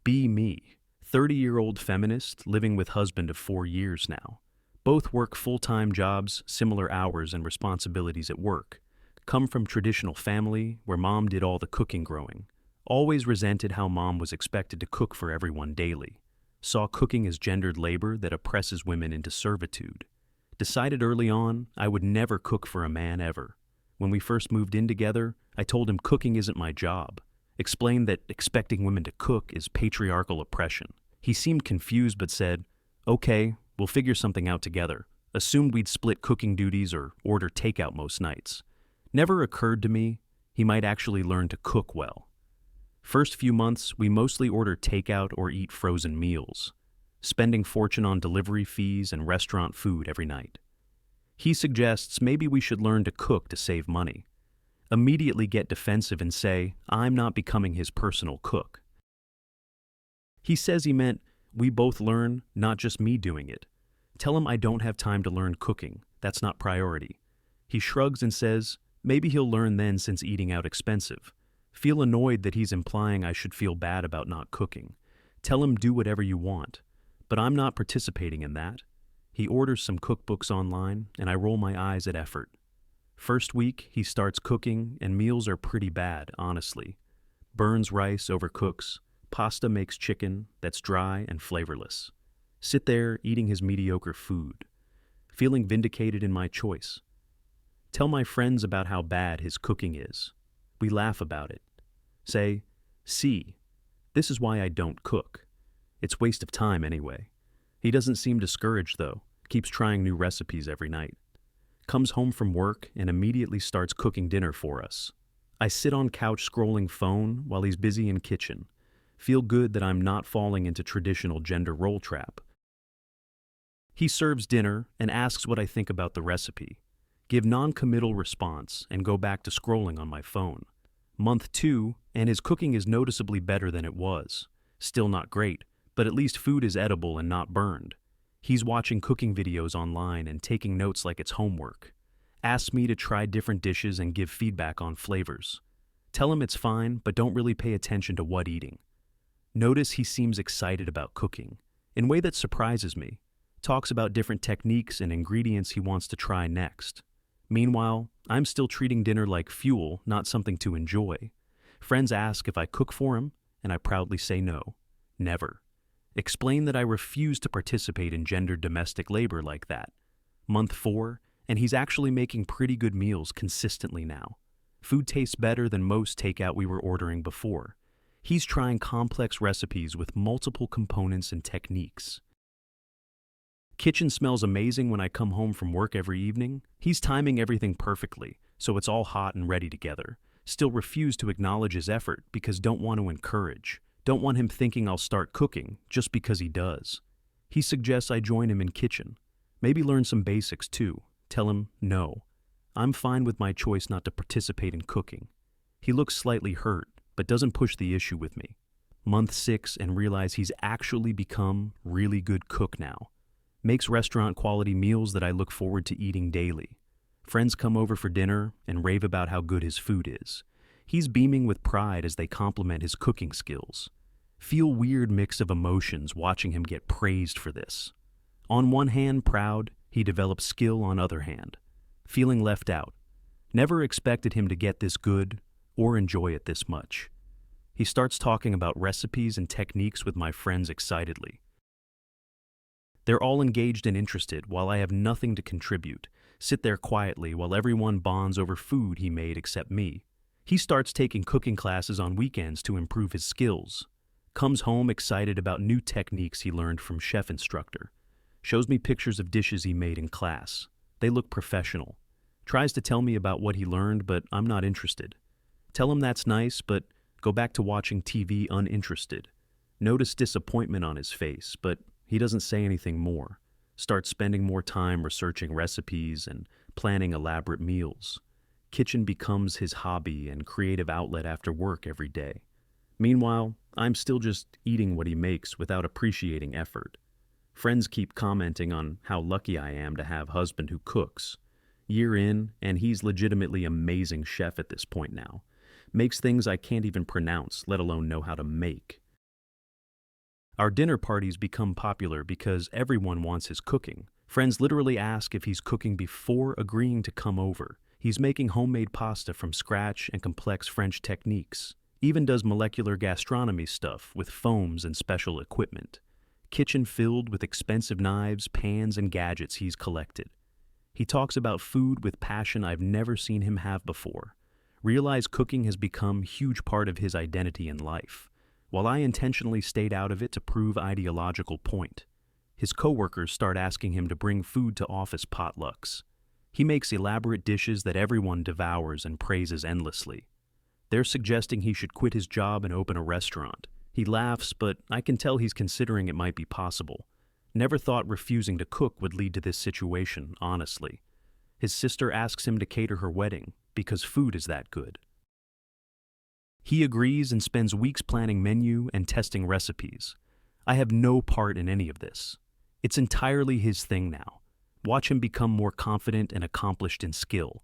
Be me, 30-year-old feminist living with husband of 4 years now. Both work full-time jobs, similar hours and responsibilities at work. Come from traditional family where mom did all the cooking growing. Always resented how mom was expected to cook for everyone daily. Saw cooking as gendered labor that oppresses women into servitude. Decided early on I would never cook for a man ever. When we first moved in together, I told him cooking isn't my job. Explained that expecting women to cook is patriarchal oppression. He seemed confused but said, "Okay, we'll figure something out together." Assumed we'd split cooking duties or order takeout most nights. Never occurred to me he might actually learn to cook well. First few months, we mostly order takeout or eat frozen meals, spending fortune on delivery fees and restaurant food every night. He suggests maybe we should learn to cook to save money. Immediately get defensive and say, I'm not becoming his personal cook. He says he meant we both learn, not just me doing it. Tell him I don't have time to learn cooking. That's not priority. He shrugs and says, maybe he'll learn then since eating out expensive. Feel annoyed that he's implying I should feel bad about not cooking. Tell him do whatever you want. But I'm not participating in that. He orders some cookbooks online, and I roll my eyes at effort. First week, he starts cooking, and meals are pretty bad, honestly. Burns rice, overcooks. Pasta makes chicken that's dry and flavorless. Sit there eating his mediocre food, feeling vindicated in my choice. Tell my friends about how bad his cooking is. We laugh about it. Say, see, this is why I don't cook. It's waste of time anyway. He doesn't seem discouraged though, keeps trying new recipes every night. Comes home from work and immediately starts cooking dinner for us. I sit on couch scrolling phone while he's busy in kitchen. Feel good that I'm not falling into traditional gender role trap. He serves dinner and asks what I think about the recipe. Give non-committal response and go back to scrolling on my phone. Month 2, and his cooking is noticeably better than it was. Still not great, but at least food is edible and not burned. He's watching cooking videos online and taking notes like it's homework. Asks me to try different dishes and give feedback on flavors. Tell him it's fine, but don't really pay attention to what eating. Notice he seems excited about cooking, in a way that surprises me. Talks about different techniques and ingredients he wants to try next. Meanwhile, I'm still treating dinner like fuel, not something to enjoy. Friends ask if I cook for him, and I proudly say no. Never. Explain that I refuse to participate in gendered domestic labor like that. Month 4, and he's actually making pretty good meals consistently now. Food tastes better than most takeout we were ordering before. He's trying complex recipes with multiple components and techniques. Kitchen smells amazing when I come home from work every evening. He's timing everything perfectly, so it's all hot and ready together. Still refuse to acknowledge his effort because don't want to encourage. Don't want him thinking I'll start cooking just because he does. He suggests I join him in kitchen. Maybe learn some basics too. Tell him no. I'm fine with my choice not to participate in cooking. He looks slightly hurt, but doesn't push the issue with me. Month 6 and realize he's actually become really good cook now. Makes restaurant quality meals that I look forward to eating daily. Friends come over for dinner and rave about how good his food is. He's beaming with pride as they compliment his cooking skills. Feel weird mix of emotions watching him get praised for this. On one hand, proud, he develops skill on other hand. Feeling left out. Never expected him to get this good or enjoy it this much. He starts talking about recipes and techniques with my friends excitedly. They're all engaged and interested while I have nothing to contribute. Sit there quietly while everyone bonds over food he made except me. He starts taking cooking classes on weekends to improve his skills. Comes home excited about new techniques he learned from chef instructor. Shows me pictures of dishes he made in class. They look professional. Tries to tell me about what he learned, but I'm not interested. Tell him that's nice, but go back to watching TV uninterested. Notice disappointment on his face, but he doesn't say anything more. Starts spending more time researching recipes and planning elaborate meals. Kitchen becomes his hobby and creative outlet after work every day. Meanwhile, I'm still just eating what he makes without appreciating effort. Friends keep commenting on how lucky I am to have a husband who cooks. Year in, and he's legitimately amazing chef at this point now. Makes things I can't even pronounce, let alone know how to make. Our dinner parties become popular because everyone wants his cooking. Friends literally ask if he's cooking before agreeing to come over. He's making homemade pasta from scratch and complex French techniques. Even does molecular gastronomy stuff with foams and special equipment. Kitchen filled with expensive knives, pans, and gadgets he's collected. He talks about food with passion I've never seen him have before. Realize cooking has become a huge part of his identity in life, while I intentionally stayed out of it to prove ideological point. His coworkers start asking him to bring food to office potlucks. He makes elaborate dishes that everyone devours and praises endlessly. They're suggesting he should quit his job and open a restaurant. He laughs, but I can tell he's considering it might be possible. Never thought refusing to cook would lead to this situation, honestly. His sister asks him to cater her wedding because food is that good. He agrees and spends weeks planning menu and testing recipes. I have no part in any of this. It's entirely his thing now. Watch him become more confident and accomplished in skill.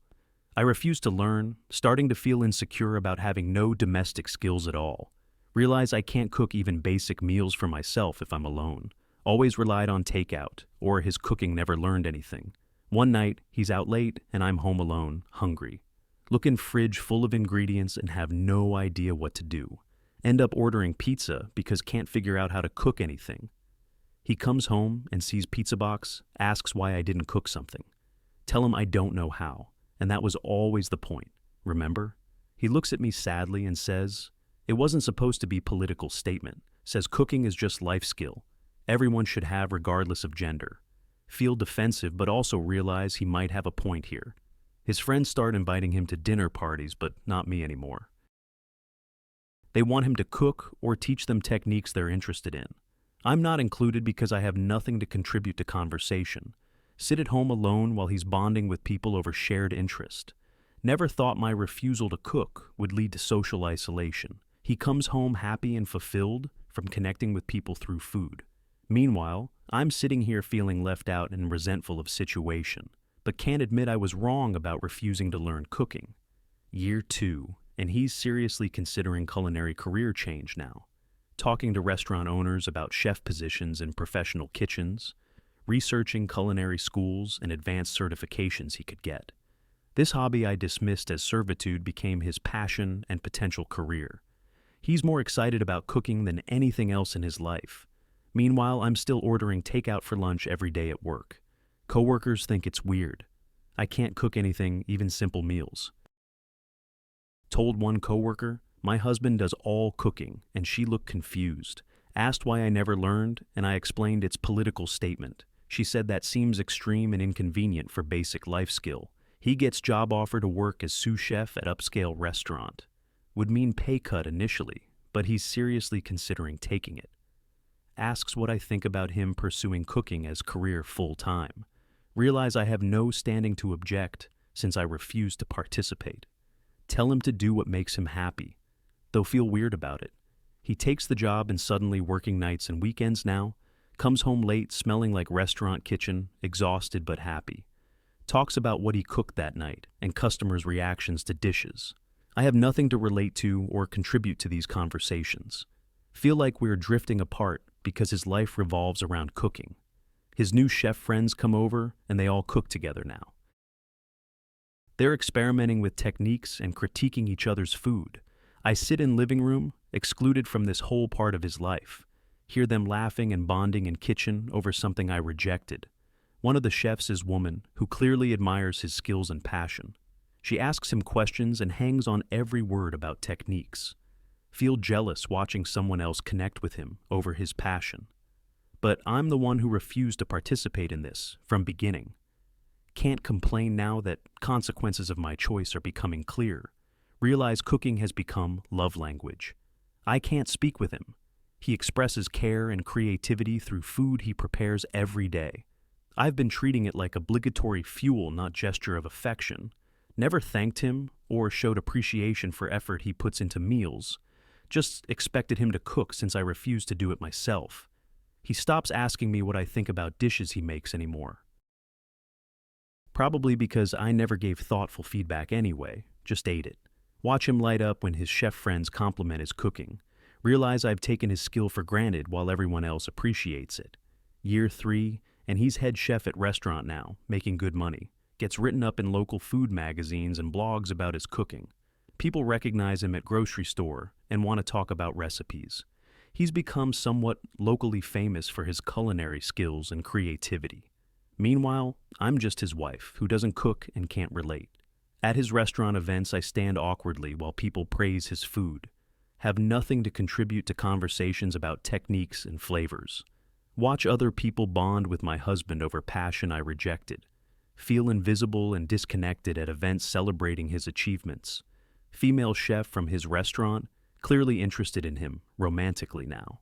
I refuse to learn, starting to feel insecure about having no domestic skills at all. Realize I can't cook even basic meals for myself if I'm alone. Always relied on takeout, or his cooking never learned anything. One night, he's out late and I'm home alone, hungry. Look in fridge full of ingredients and have no idea what to do. End up ordering pizza because can't figure out how to cook anything. He comes home and sees pizza box, asks why I didn't cook something. Tell him I don't know how, and that was always the point, remember? He looks at me sadly and says, it wasn't supposed to be political statement, says cooking is just life skill. Everyone should have regardless of gender. Feel defensive but also realize he might have a point here. His friends start inviting him to dinner parties, but not me anymore. They want him to cook or teach them techniques they're interested in. I'm not included because I have nothing to contribute to conversation. Sit at home alone while he's bonding with people over shared interest. Never thought my refusal to cook would lead to social isolation. He comes home happy and fulfilled from connecting with people through food. Meanwhile, I'm sitting here feeling left out and resentful of situation, but can't admit I was wrong about refusing to learn cooking. Year 2, and he's seriously considering culinary career change now. Talking to restaurant owners about chef positions in professional kitchens, researching culinary schools and advanced certifications he could get. This hobby I dismissed as servitude became his passion and potential career. He's more excited about cooking than anything else in his life. Meanwhile, I'm still ordering takeout for lunch every day at work. Coworkers think it's weird. I can't cook anything, even simple meals. Told one coworker, my husband does all cooking, and she looked confused. Asked why I never learned, and I explained its political statement. She said that seems extreme and inconvenient for basic life skill. He gets job offer to work as sous chef at upscale restaurant. Would mean pay cut initially, but he's seriously considering taking it. Asks what I think about him pursuing cooking as career full-time. Realize I have no standing to object since I refuse to participate. Tell him to do what makes him happy. They'll feel weird about it. He takes the job and suddenly working nights and weekends now, comes home late smelling like restaurant kitchen, exhausted but happy. Talks about what he cooked that night and customers' reactions to dishes. I have nothing to relate to or contribute to these conversations. Feel like we're drifting apart because his life revolves around cooking. His new chef friends come over and they all cook together now. They're experimenting with techniques and critiquing each other's food. I sit in living room, excluded from this whole part of his life. Hear them laughing and bonding in kitchen over something I rejected. One of the chefs is woman who clearly admires his skills and passion. She asks him questions and hangs on every word about techniques. Feel jealous watching someone else connect with him over his passion. But I'm the one who refused to participate in this from beginning. Can't complain now that consequences of my choice are becoming clear. Realize cooking has become love language. I can't speak with him. He expresses care and creativity through food he prepares every day. I've been treating it like obligatory fuel, not gesture of affection. Never thanked him or showed appreciation for effort he puts into meals. Just expected him to cook since I refused to do it myself. He stops asking me what I think about dishes he makes anymore. Probably because I never gave thoughtful feedback anyway, just ate it. Watch him light up when his chef friends compliment his cooking. Realize I've taken his skill for granted while everyone else appreciates it. Year 3, and he's head chef at restaurant now, making good money. Gets written up in local food magazines and blogs about his cooking. People recognize him at grocery store and want to talk about recipes. He's become somewhat locally famous for his culinary skills and creativity. Meanwhile, I'm just his wife, who doesn't cook and can't relate. At his restaurant events, I stand awkwardly while people praise his food. Have nothing to contribute to conversations about techniques and flavors. Watch other people bond with my husband over passion I rejected. Feel invisible and disconnected at events celebrating his achievements. Female chef from his restaurant, clearly interested in him, romantically now.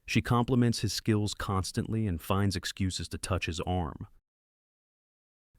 She compliments his skills constantly and finds excuses to touch his arm.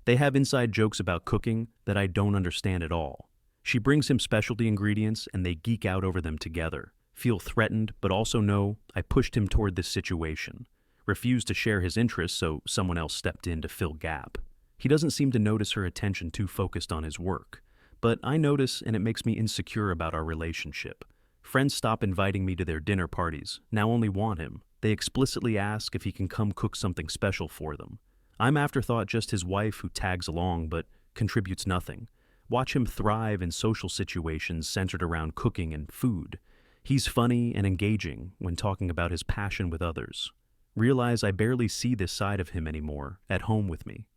They have inside jokes about cooking that I don't understand at all. She brings him specialty ingredients and they geek out over them together. Feel threatened, but also know I pushed him toward this situation. Refused to share his interests, so someone else stepped in to fill gap. He doesn't seem to notice her attention too focused on his work. But I notice, and it makes me insecure about our relationship. Friends stop inviting me to their dinner parties, now only want him. They explicitly ask if he can come cook something special for them. I'm afterthought, just his wife who tags along but contributes nothing. Watch him thrive in social situations centered around cooking and food. He's funny and engaging when talking about his passion with others. Realize I barely see this side of him anymore, at home with me.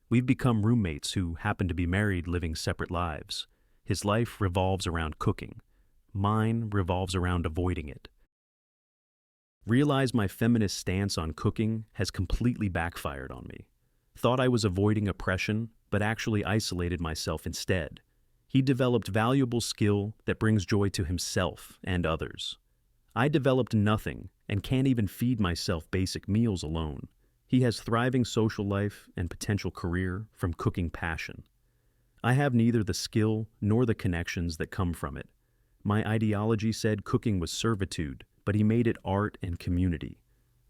We've become roommates who happen to be married, living separate lives. His life revolves around cooking. Mine revolves around avoiding it. Realize my feminist stance on cooking has completely backfired on me. Thought I was avoiding oppression, but actually isolated myself instead. He developed valuable skill that brings joy to himself and others. I developed nothing and can't even feed myself basic meals alone. He has thriving social life and potential career from cooking passion. I have neither the skill nor the connections that come from it. My ideology said cooking was servitude, but he made it art and community.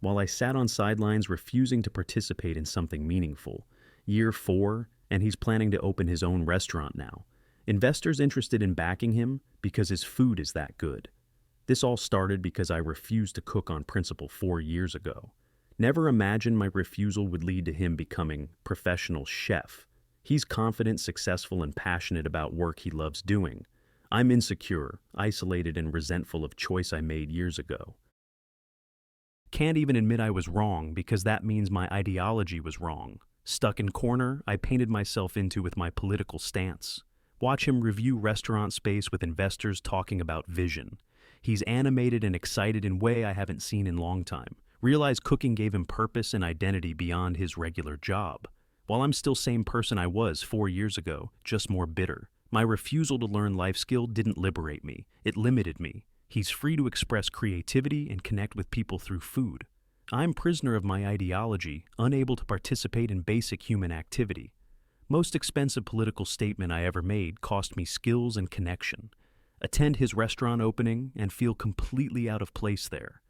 While I sat on sidelines refusing to participate in something meaningful. Year 4, and he's planning to open his own restaurant now. Investors interested in backing him because his food is that good. This all started because I refused to cook on principle 4 years ago. Never imagined my refusal would lead to him becoming professional chef. He's confident, successful, and passionate about work he loves doing. I'm insecure, isolated, and resentful of choice I made years ago. Can't even admit I was wrong because that means my ideology was wrong. Stuck in corner I painted myself into with my political stance. Watch him review restaurant space with investors talking about vision. He's animated and excited in a way I haven't seen in a long time. Realize cooking gave him purpose and identity beyond his regular job. While I'm still same person I was 4 years ago, just more bitter. My refusal to learn life skill didn't liberate me. It limited me. He's free to express creativity and connect with people through food. I'm prisoner of my ideology, unable to participate in basic human activity. Most expensive political statement I ever made cost me skills and connection. Attend his restaurant opening and feel completely out of place there.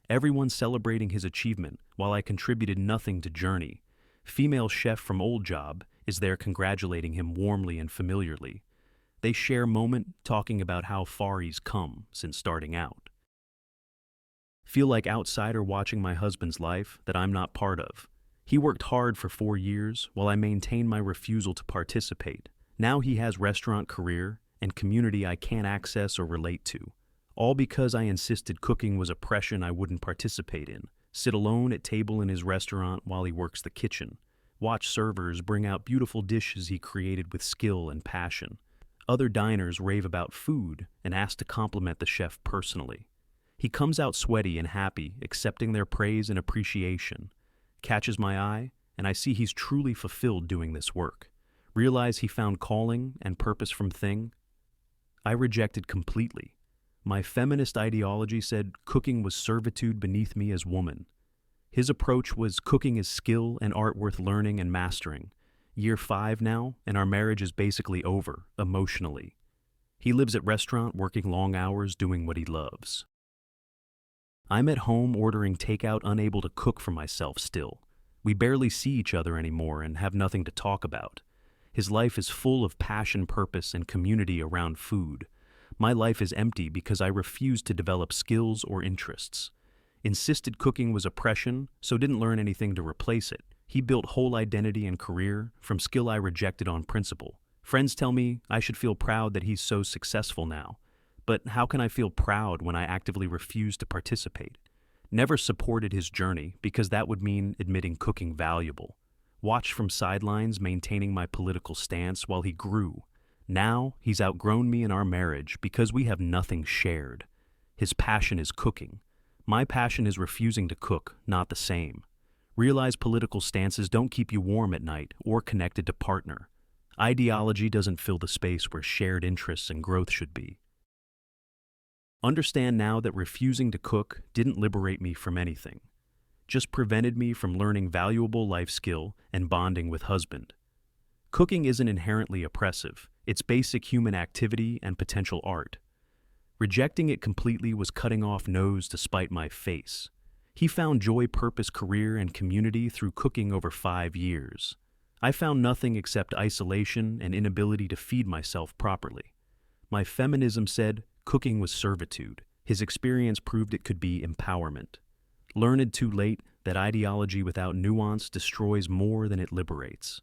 Everyone celebrating his achievement while I contributed nothing to journey. Female chef from old job is there congratulating him warmly and familiarly. They share moment talking about how far he's come since starting out. Feel like outsider watching my husband's life that I'm not part of. He worked hard for 4 years while I maintained my refusal to participate. Now he has restaurant career and community I can't access or relate to. All because I insisted cooking was oppression I wouldn't participate in. Sit alone at table in his restaurant while he works the kitchen. Watch servers bring out beautiful dishes he created with skill and passion. Other diners rave about food and ask to compliment the chef personally. He comes out sweaty and happy, accepting their praise and appreciation. Catches my eye, and I see he's truly fulfilled doing this work. Realize he found calling and purpose from thing I rejected completely. My feminist ideology said cooking was servitude beneath me as woman. His approach was cooking is skill and art worth learning and mastering. Year 5 now, and our marriage is basically over, emotionally. He lives at restaurant, working long hours, doing what he loves. I'm at home ordering takeout, unable to cook for myself still. We barely see each other anymore and have nothing to talk about. His life is full of passion, purpose, and community around food. My life is empty because I refused to develop skills or interests. Insisted cooking was oppression, so didn't learn anything to replace it. He built whole identity and career from skill I rejected on principle. Friends tell me I should feel proud that he's so successful now. But how can I feel proud when I actively refuse to participate? Never supported his journey because that would mean admitting cooking valuable. Watched from sidelines maintaining my political stance while he grew. Now he's outgrown me in our marriage because we have nothing shared. His passion is cooking. My passion is refusing to cook, not the same. Realize political stances don't keep you warm at night or connected to partner. Ideology doesn't fill the space where shared interests and growth should be. Understand now that refusing to cook didn't liberate me from anything, just prevented me from learning valuable life skill and bonding with husband. Cooking isn't inherently oppressive, it's basic human activity and potential art. Rejecting it completely was cutting off nose to spite my face. He found joy, purpose, career, and community through cooking over 5 years. I found nothing except isolation and inability to feed myself properly. My feminism said cooking was servitude. His experience proved it could be empowerment. Learned too late that ideology without nuance destroys more than it liberates.